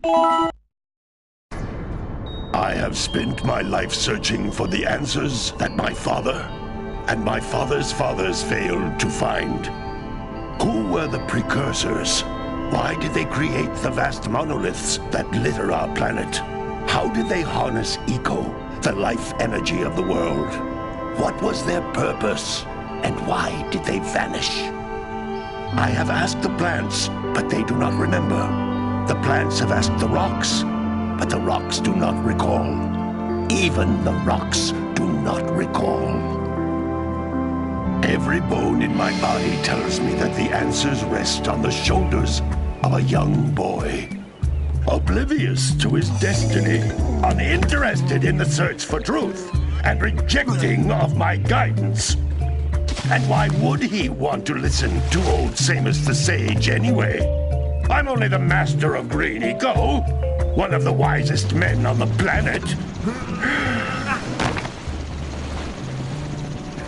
I have spent my life searching for the answers that my father and my father's fathers failed to find. Who were the Precursors? Why did they create the vast monoliths that litter our planet? How did they harness Eco, the life energy of the world? What was their purpose? And why did they vanish? I have asked the plants, but they do not remember. The plants have asked the rocks, but the rocks do not recall. Even the rocks do not recall. Every bone in my body tells me that the answers rest on the shoulders of a young boy. Oblivious to his destiny, uninterested in the search for truth, and rejecting of my guidance. And why would he want to listen to old Samus the Sage anyway? I'm only the master of Green Eco, one of the wisest men on the planet.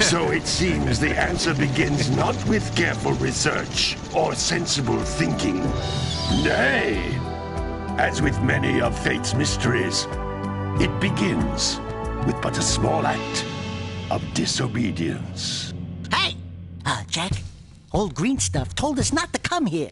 So it seems the answer begins not with careful research or sensible thinking. Nay, as with many of fate's mysteries, it begins with but a small act of disobedience. Hey! Jack, old green stuff told us not to come here.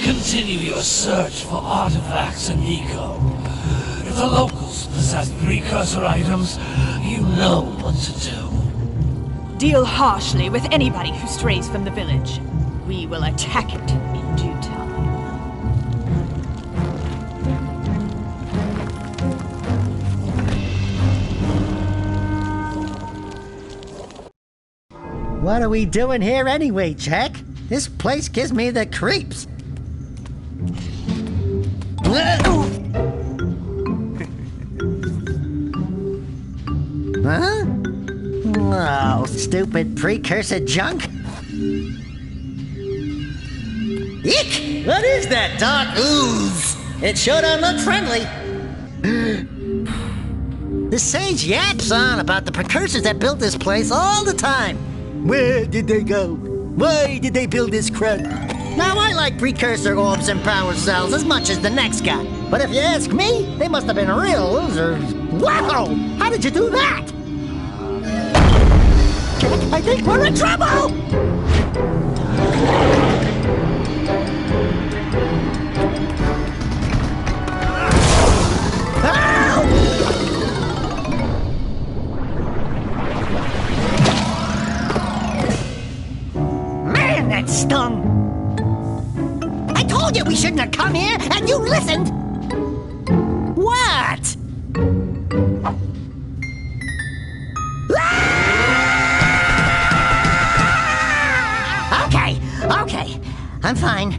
Continue your search for artifacts in Eco. If the locals possess precursor items, you know what to do. Deal harshly with anybody who strays from the village. We will attack it in due time. What are we doing here anyway, Jack? This place gives me the creeps. Huh? Oh, stupid precursor junk. Eek! What is that dark ooze? It sure don't look friendly. The sage yaps on about the precursors that built this place all the time. Where did they go? Why did they build this crud? Now, I like precursor orbs and power cells as much as the next guy. But if you ask me, they must have been real losers. Wow! How did you do that? I think we're in trouble! Man, that stung! I told you we shouldn't have come here, and you listened! What? Okay. I'm fine.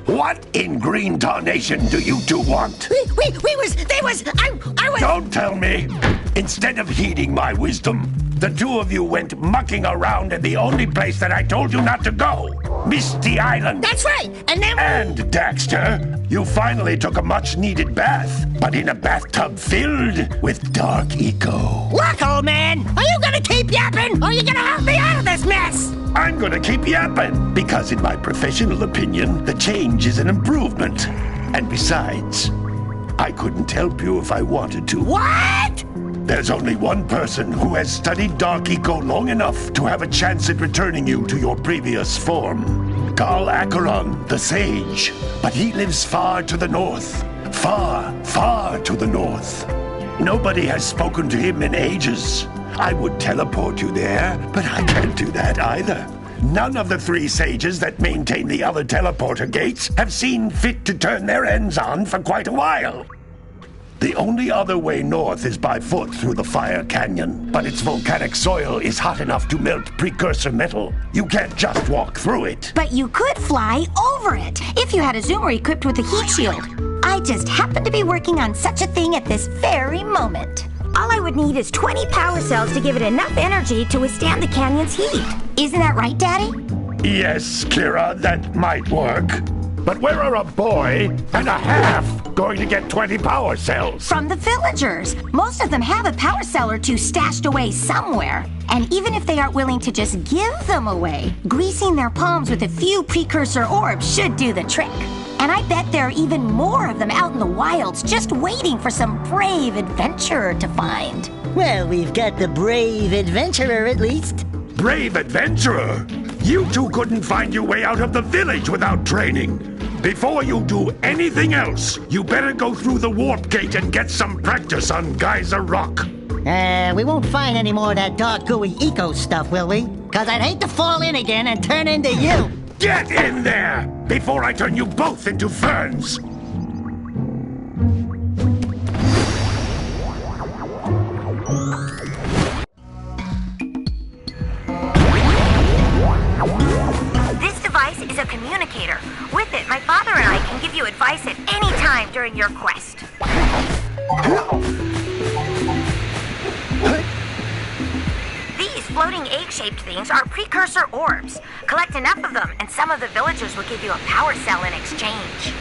What in green tarnation do you two want? I was... Don't tell me! Instead of heeding my wisdom, the two of you went mucking around in the only place that I told you not to go. Misty Island. That's right, and then... And, Daxter, you finally took a much-needed bath, but in a bathtub filled with dark eco. Look, old man, are you gonna keep yapping, or are you gonna help me out of this mess? I'm gonna keep yapping, because in my professional opinion, the change is an improvement. And besides, I couldn't help you if I wanted to. What? There's only one person who has studied Dark Eco long enough to have a chance at returning you to your previous form. Carl Acheron, the Sage. But he lives far to the north. Far, far to the north. Nobody has spoken to him in ages. I would teleport you there, but I can't do that either. None of the three sages that maintain the other teleporter gates have seen fit to turn their ends on for quite a while. The only other way north is by foot through the Fire Canyon, but its volcanic soil is hot enough to melt precursor metal. You can't just walk through it. But you could fly over it if you had a zoomer equipped with a heat shield. I just happen to be working on such a thing at this very moment. All I would need is 20 power cells to give it enough energy to withstand the canyon's heat. Isn't that right, Daddy? Yes, Kira, that might work. But where are a boy and a half going to get 20 power cells? From the villagers. Most of them have a power cell or two stashed away somewhere. And even if they aren't willing to just give them away, greasing their palms with a few precursor orbs should do the trick. And I bet there are even more of them out in the wilds just waiting for some brave adventurer to find. Well, we've got the brave adventurer at least. Brave adventurer? You two couldn't find your way out of the village without training. Before you do anything else, you better go through the warp gate and get some practice on Geyser Rock. We won't find any more of that dark gooey eco stuff, will we? 'Cause I'd hate to fall in again and turn into you. Get in there before I turn you both into ferns. This device is a communicator. With it, my father and I can give you advice at any time during your quest. These floating egg-shaped things are precursor orbs. Collect enough of them, and some of the villagers will give you a power cell in exchange.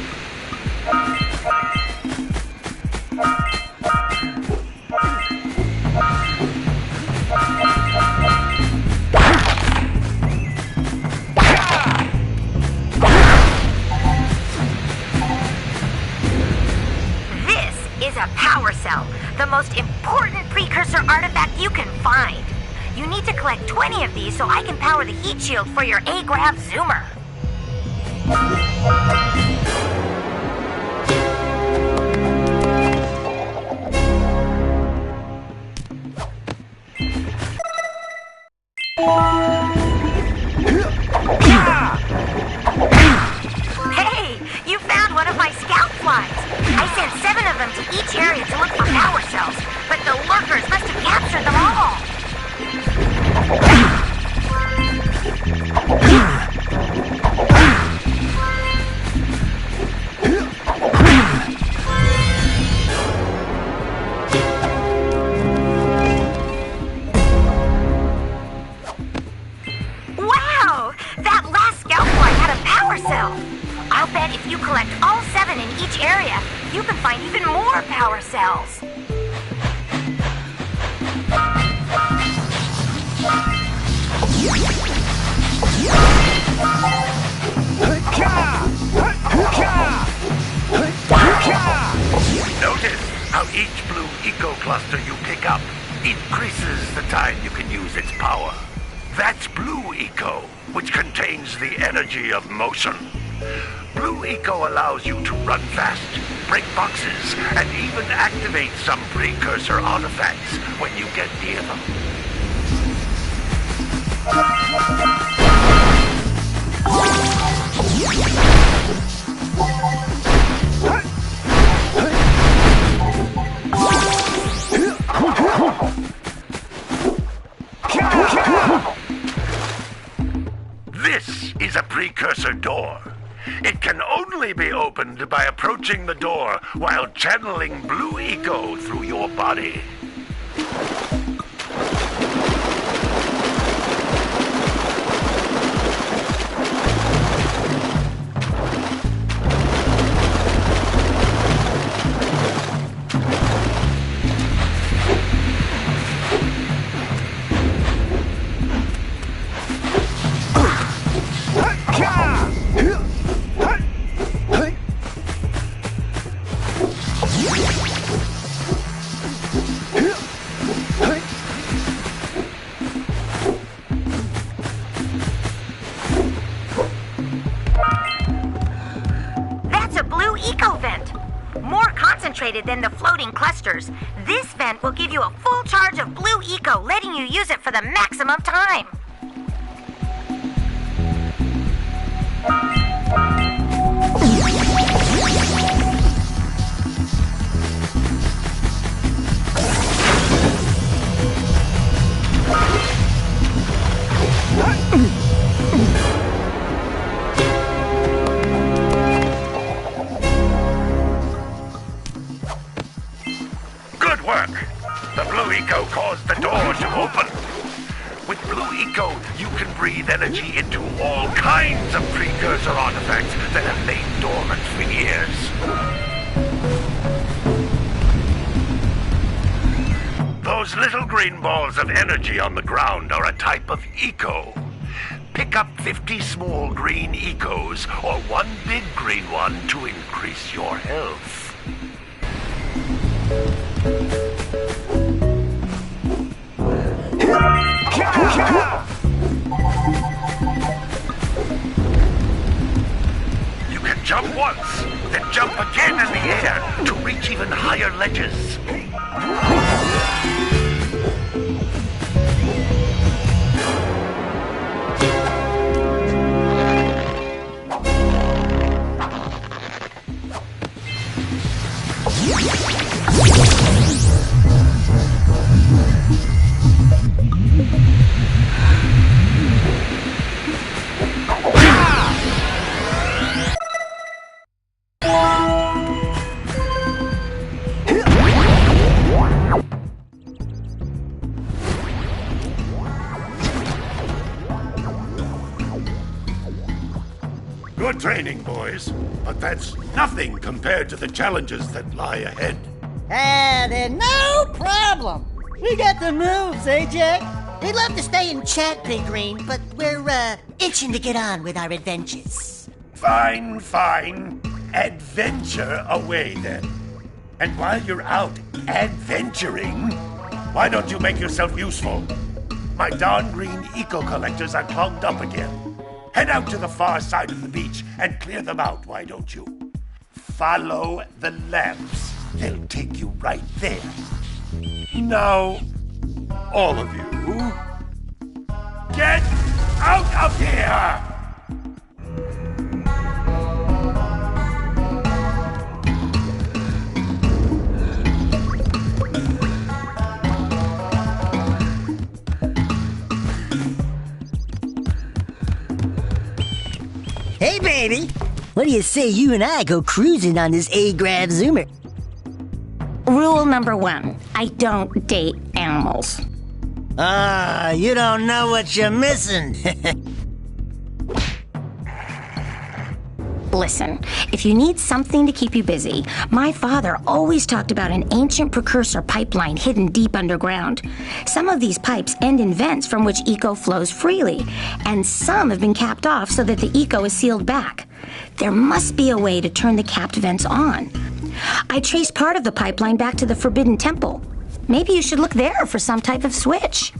Is a power cell, the most important precursor artifact you can find. You need to collect 20 of these so I can power the heat shield for your A-Grav zoomer. Hey, you found one of my scout flies. I sent 7 of them to each area to look for power cells, but the lurkers must have captured them all. Wow! That last scout fly had a power cell. I'll bet if you collect all 7 in each area, you can find even more power cells. Notice how each blue eco cluster you pick up increases the time you can use its power. That's blue eco, which contains the energy of motion. Blue eco allows you to run fast, break boxes, and even activate some precursor artifacts when you get near them. This is a precursor door. It can only be opened by approaching the door while channeling blue eco through your body. Than the floating clusters. This vent will give you a full charge of blue eco, letting you use it for the maximum time. breathe energy into all kinds of precursor artifacts that have lain dormant for years. Those little green balls of energy on the ground are a type of eco. Pick up 50 small green ecos or one big green one to increase your health. You can jump once, then jump again in the air to reach even higher ledges. Good training, boys, but that's nothing compared to the challenges that lie ahead. Then no problem. We got the moves, AJ. We'd love to stay and chat, Big Green, but we're itching to get on with our adventures. Fine, fine. Adventure away, then. And while you're out adventuring, why don't you make yourself useful? My darn green eco-collectors are clogged up again. Head out to the far side of the beach and clear them out, why don't you? Follow the lamps. They'll take you right there. Now, all of you, get out of here! Hey, baby. What do you say you and I go cruising on this A-Grav Zoomer? Rule number 1, I don't date animals. You don't know what you're missing. Listen, if you need something to keep you busy, my father always talked about an ancient precursor pipeline hidden deep underground. Some of these pipes end in vents from which eco flows freely, and some have been capped off so that the eco is sealed back. There must be a way to turn the capped vents on. I traced part of the pipeline back to the Forbidden Temple. Maybe you should look there for some type of switch.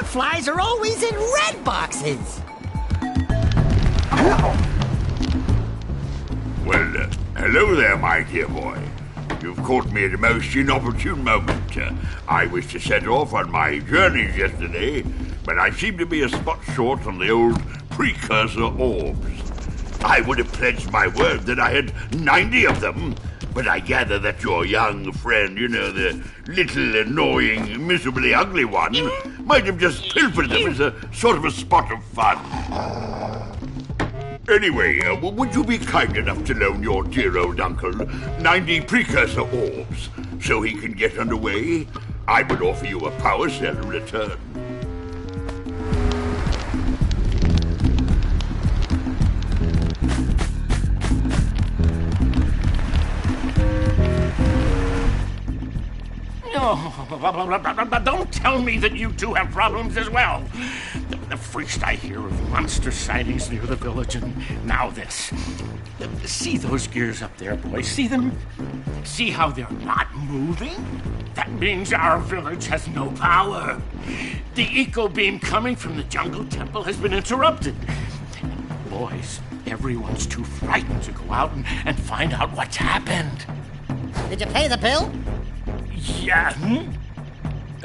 Flies are always in red boxes. Well, hello there, my dear boy. You've caught me at a most inopportune moment. I was to set off on my journeys yesterday, but I seem to be a spot short on the old Precursor orbs. I would have pledged my word that I had 90 of them, but I gather that your young friend, you know, the little annoying, miserably ugly one, might have just pilfered them as a sort of a spot of fun. Anyway, would you be kind enough to loan your dear old uncle 90 Precursor orbs so he can get underway? I would offer you a power cell in return. Oh, don't tell me that you two have problems as well. First I hear of monster sightings near the village, and now this. See those gears up there, boys? See them? See how they're not moving? That means our village has no power. The eco beam coming from the jungle temple has been interrupted. Boys, everyone's too frightened to go out and find out what's happened. Did you pay the bill? Yeah.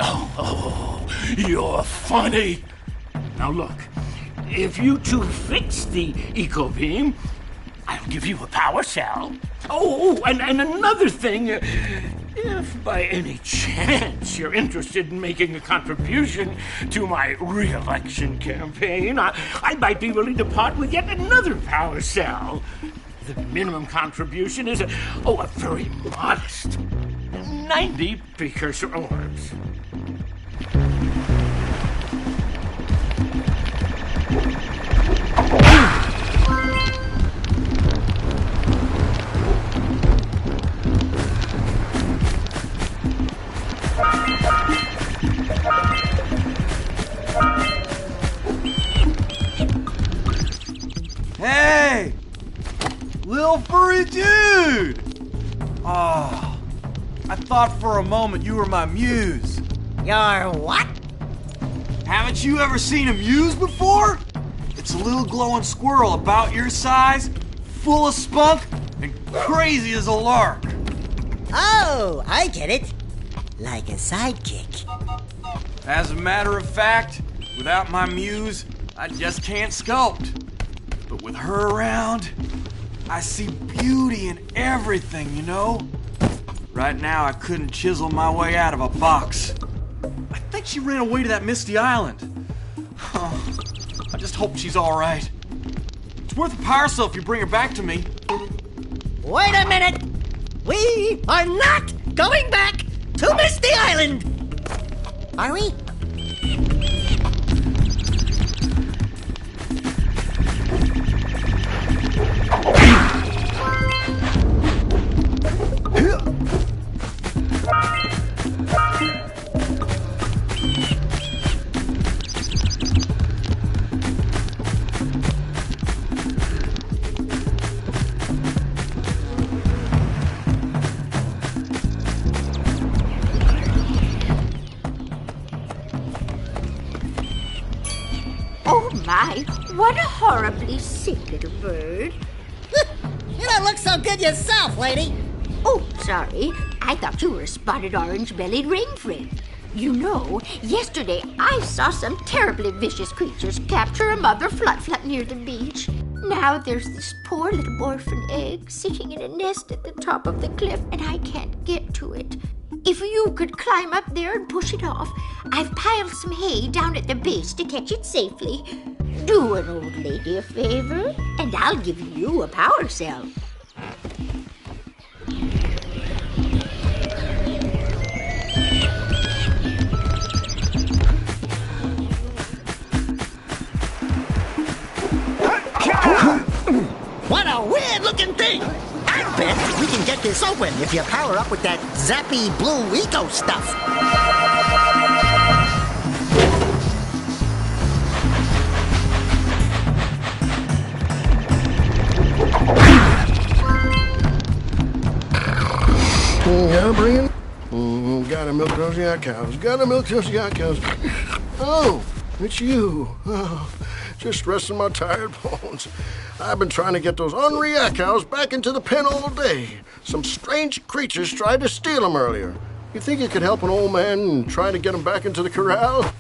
Oh, you're funny. Now look, if you two fix the eco beam, I'll give you a power cell. Oh, and another thing, if by any chance you're interested in making a contribution to my re-election campaign, I might be willing to part with yet another power cell. The minimum contribution is a very modest 90 precursor orbs. Hey! Little furry dude! Oh, I thought for a moment you were my muse. Your what? Haven't you ever seen a muse before? It's a little glowing squirrel about your size, full of spunk, and crazy as a lark. Oh, I get it. Like a sidekick. As a matter of fact, without my muse, I just can't sculpt. But with her around, I see beauty in everything, you know? Right now, I couldn't chisel my way out of a box. I think she ran away to that misty island. Oh, I just hope she's all right. It's worth a power cell if you bring her back to me. Wait a minute! We are not going back to Misty Island! Are we? Oh my, what a horribly sick little bird. You don't look so good yourself, lady. Oh, sorry. I thought you were a spotted orange-bellied rain friend. You know, yesterday I saw some terribly vicious creatures capture a mother flut-flut near the beach. Now there's this poor little orphan egg sitting in a nest at the top of the cliff, and I can't get to it. If you could climb up there and push it off, I've piled some hay down at the base to catch it safely. Do an old lady a favor, and I'll give you a power cell. What a weird-looking thing! I bet we can get this open if you power up with that zappy blue eco stuff. Gotta bring it. Gotta milk those yacht cows. Gotta milk those yacht cows. Oh, it's you. Oh, just resting my tired bones. I've been trying to get those ornery yacht cows back into the pen all day. Some strange creatures tried to steal them earlier. You think you could help an old man and try to get them back into the corral?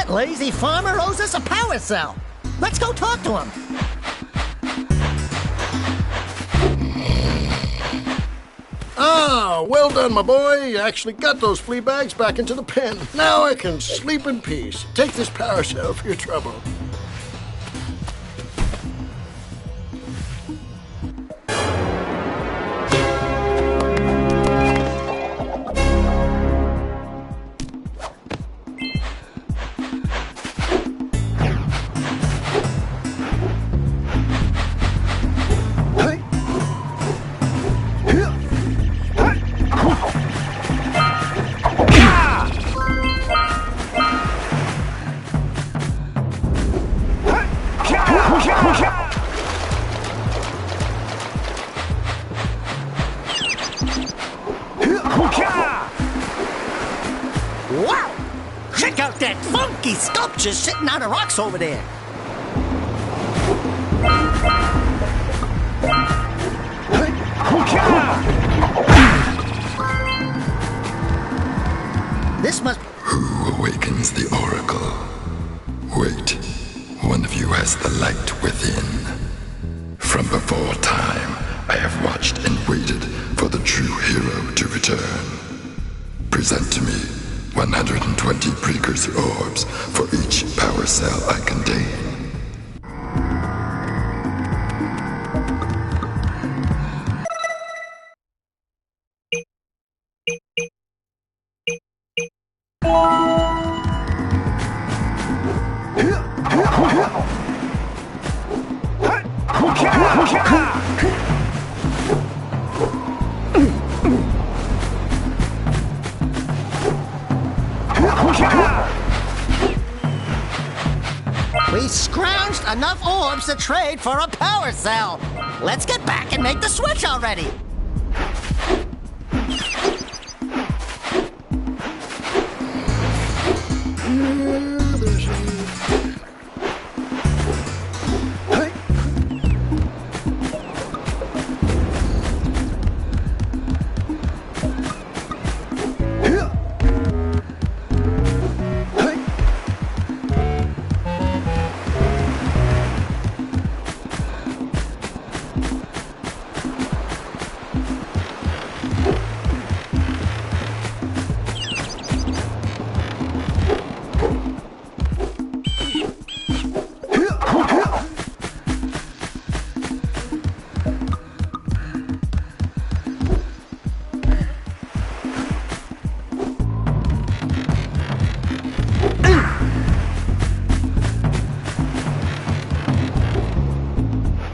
That lazy farmer owes us a power cell. Let's go talk to him. Ah, well done, my boy. You actually got those flea bags back into the pen. Now I can sleep in peace. Take this power cell for your trouble. Wow! Check out that funky sculpture sitting on the rocks over there. This must... Who awakens the oracle? Wait, one of you has the light within. From before time, I have watched and waited for the true hero to return. Present to me 120 precursor orbs for each power cell I contain. We scrounged enough orbs to trade for a power cell. Let's get back and make the switch already.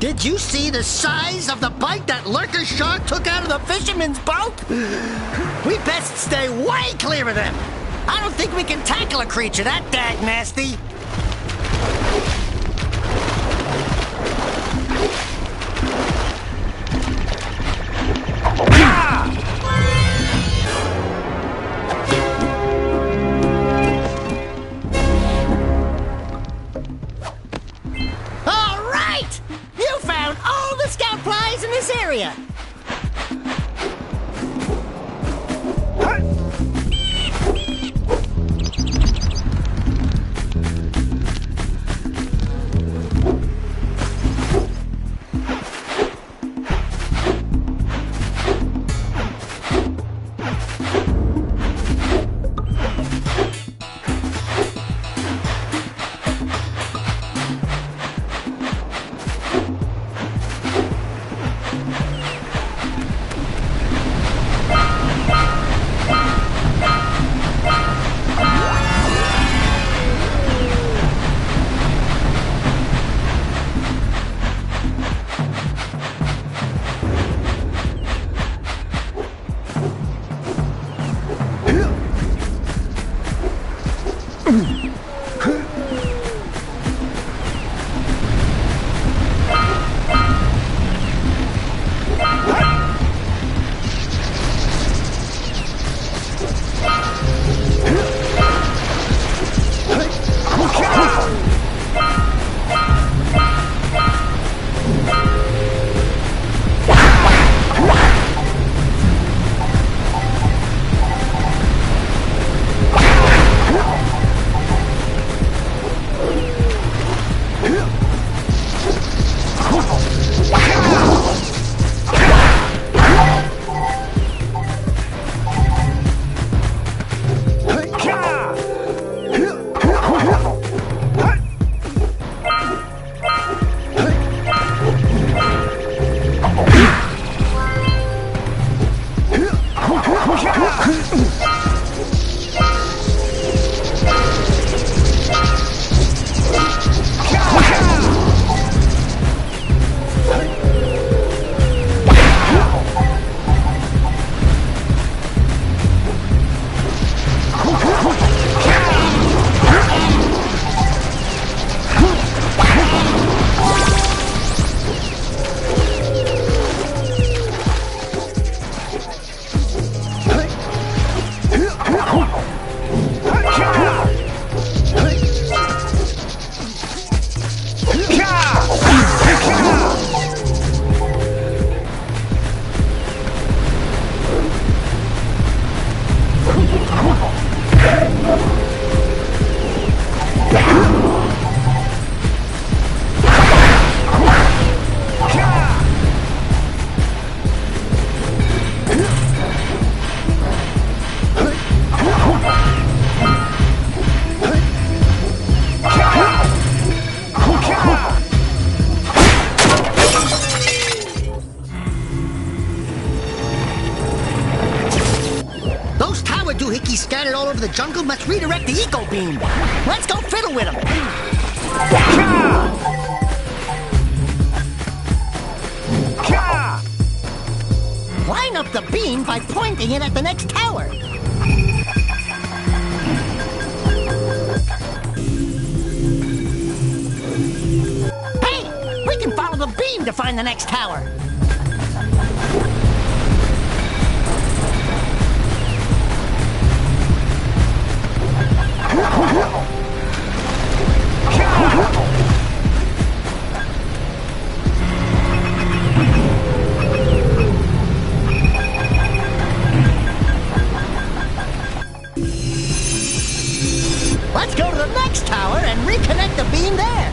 Did you see the size of the bite that lurker shark took out of the fisherman's boat? We best stay way clear of them. I don't think we can tackle a creature that dag nasty. All right! You found all the scout flies in this area. monkeys scattered all over the jungle must redirect the eco beam. Let's go fiddle with them. Line up the beam by pointing it at the next tower. Hey, we can follow the beam to find the next tower. Let's go to the next tower and reconnect the beam there.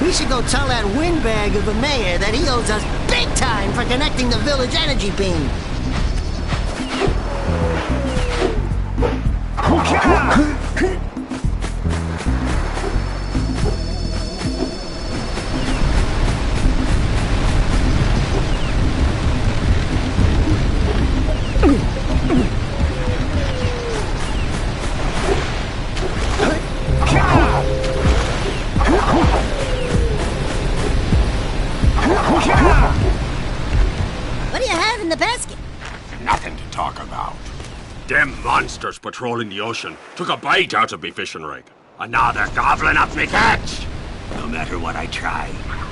We should go tell that windbag of the mayor that he owes us big time for connecting the village energy beam. What do you have in the basket? Nothing to talk about. Them monsters patrolling the ocean took a bite out of me fishing rig. And now they're gobbling up me catch. No matter what I try,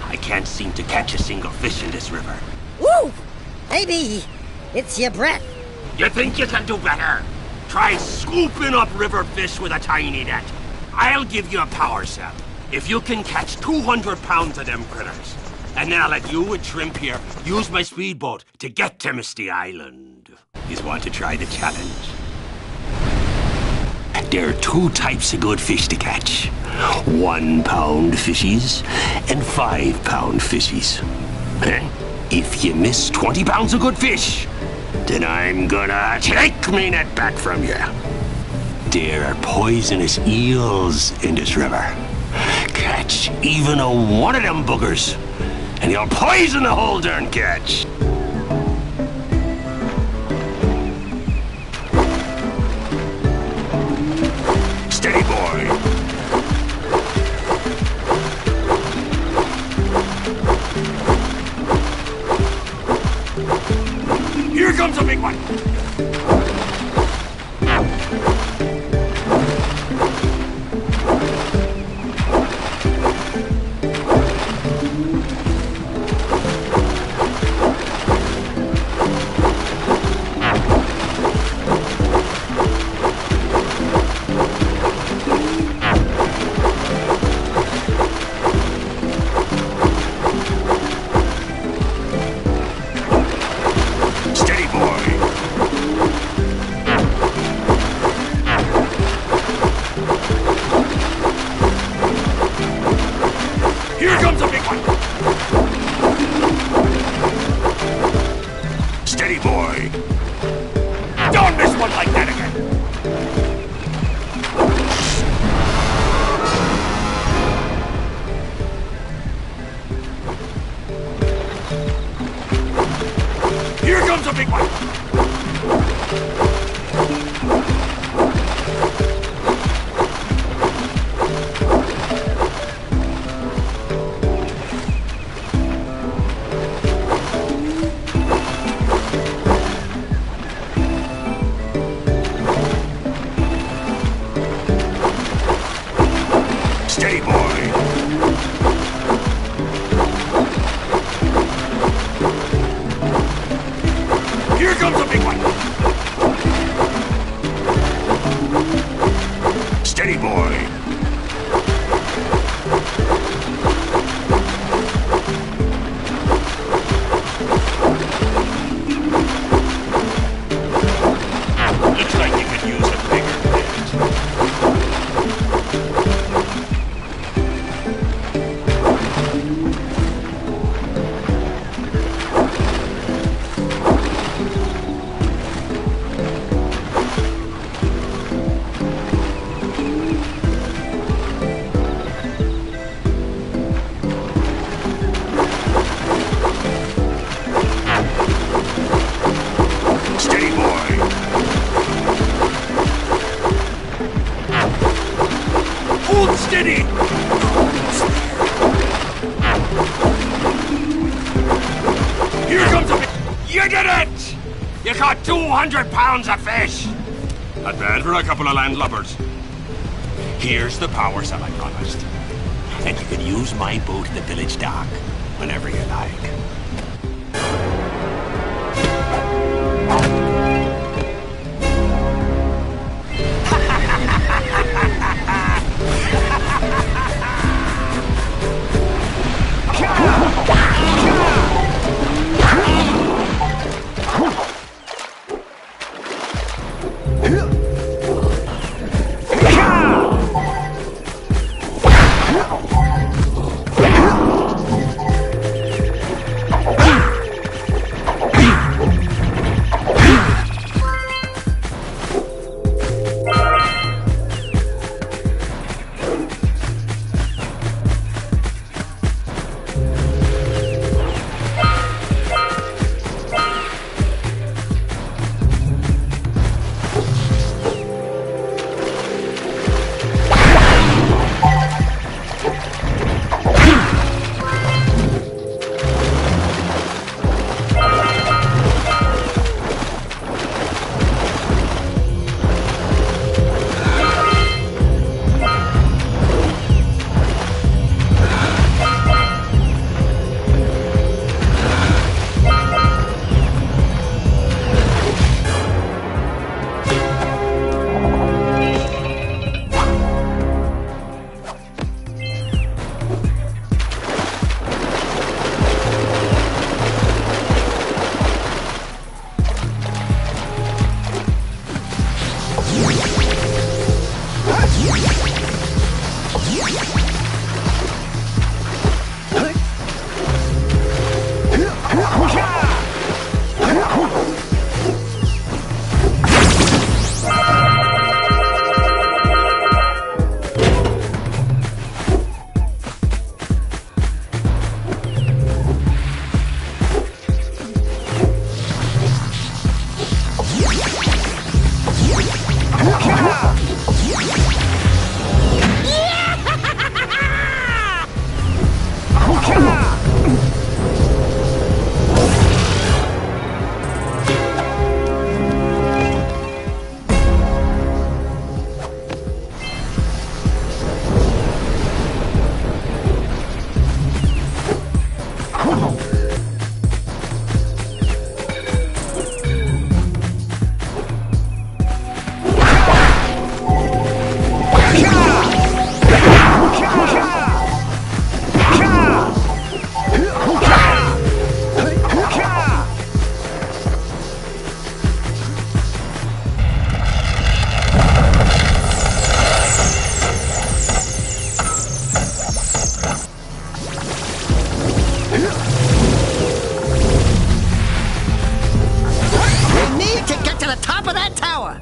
I can't seem to catch a single fish in this river. Woo! Maybe it's your breath. You think you can do better? Try scooping up river fish with a tiny net. I'll give you a power cell if you can catch 200 pounds of them critters. And then I'll let you and Shrimp here use my speedboat to get to Misty Island. You want to try the challenge? There are two types of good fish to catch. 1 pound fishies and 5 pound fishies. If you miss 20 pounds of good fish, then I'm gonna take me net back from you. There are poisonous eels in this river. Catch even one of them buggers, and you'll poison the whole darn catch. Steady, boy. Here comes a big one. You caught 200 pounds of fish! Not bad for a couple of landlubbers. Here's the power cell I promised. And you can use my boat at the village dock whenever you like. to the top of that tower!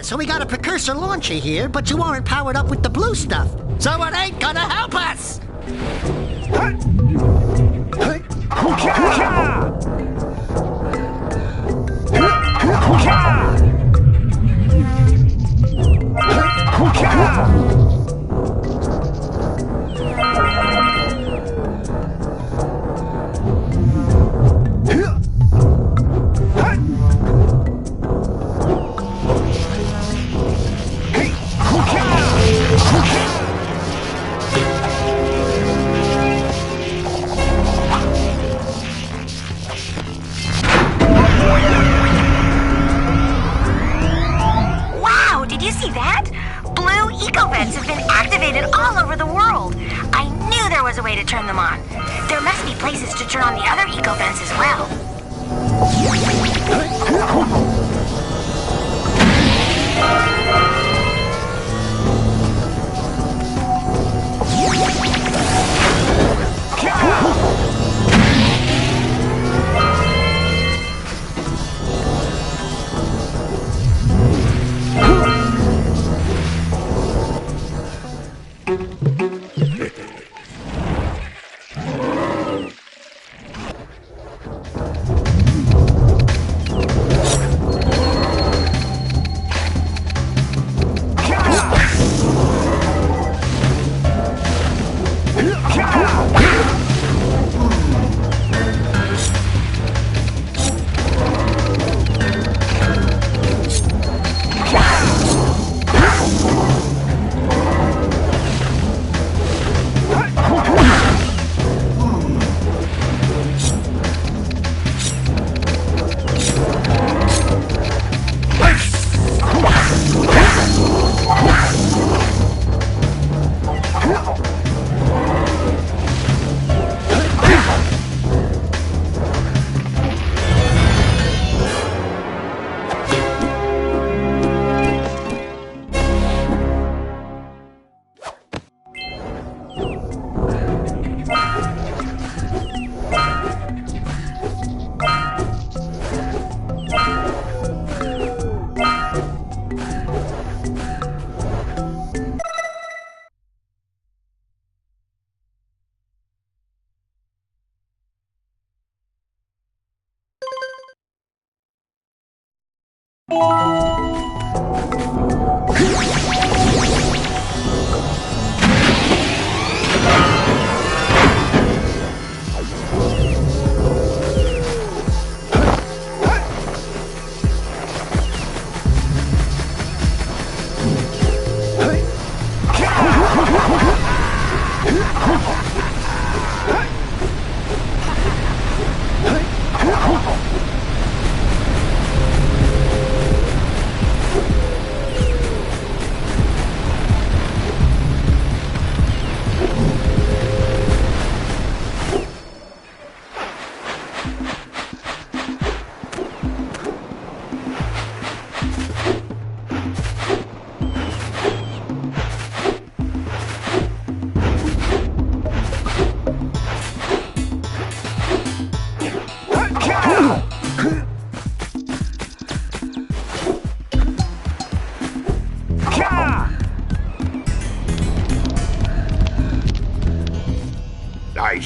So we got a Precursor launcher here, but you aren't powered up with the blue stuff. So it ain't gonna help us!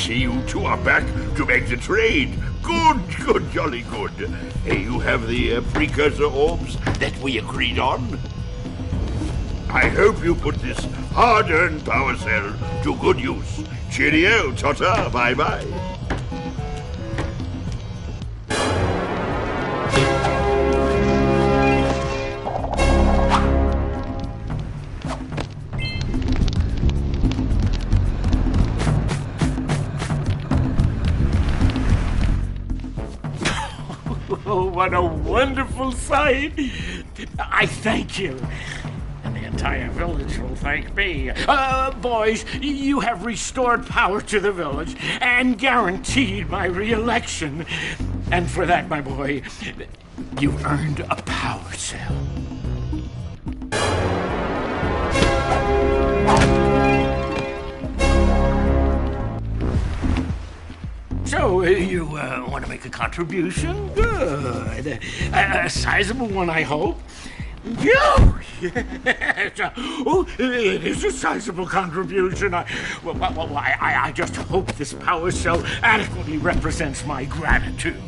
see you two are back to make the trade. Good, jolly good. Hey, you have the precursor orbs that we agreed on? I hope you put this hard-earned power cell to good use. Cheerio, ta-ta, bye-bye. Oh, what a wonderful sight! I thank you. And the entire village will thank me. Boys, you have restored power to the village and guaranteed my re-election. And for that, my boy, you've earned a power cell. So, you want to make a contribution? Good. A sizable one, I hope. Yes. Oh, it is a sizable contribution. I just hope this power cell adequately represents my gratitude.